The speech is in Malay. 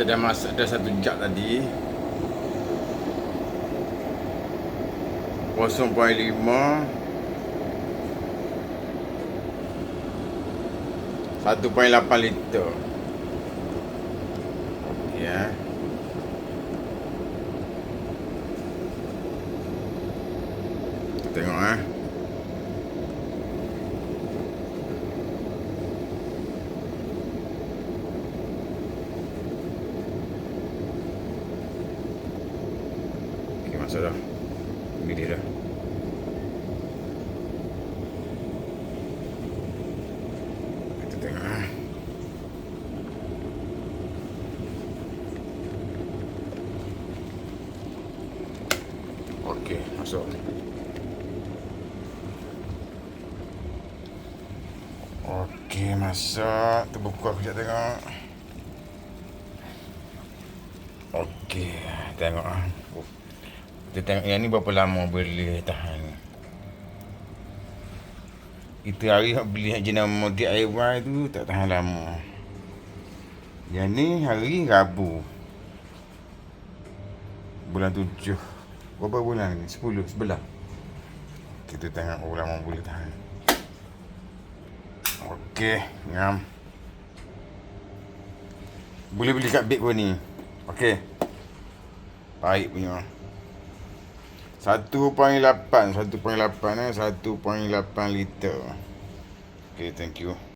Kita dah masak dah 1 jam tadi. 0.5 1.8 liter. Okey ya. Tengok Okey, masuk dah. Ini dia dah. Kita tengok Okey, masuk. Okey, masak. Terbuka kejap tengok. Okey, tengok Kita tengok yang ni berapa lama boleh tahan. Itu hari beli jenama DIY tu tak tahan lama. Yang ni hari Rabu. Bulan 7. Berapa bulan ni? 10, 11. Kita tengok berapa lama boleh tahan. Okey, ngam. Boleh beli kat beg pun ni. Okey. Baik punya. 1.8 liter. Okey, thank you.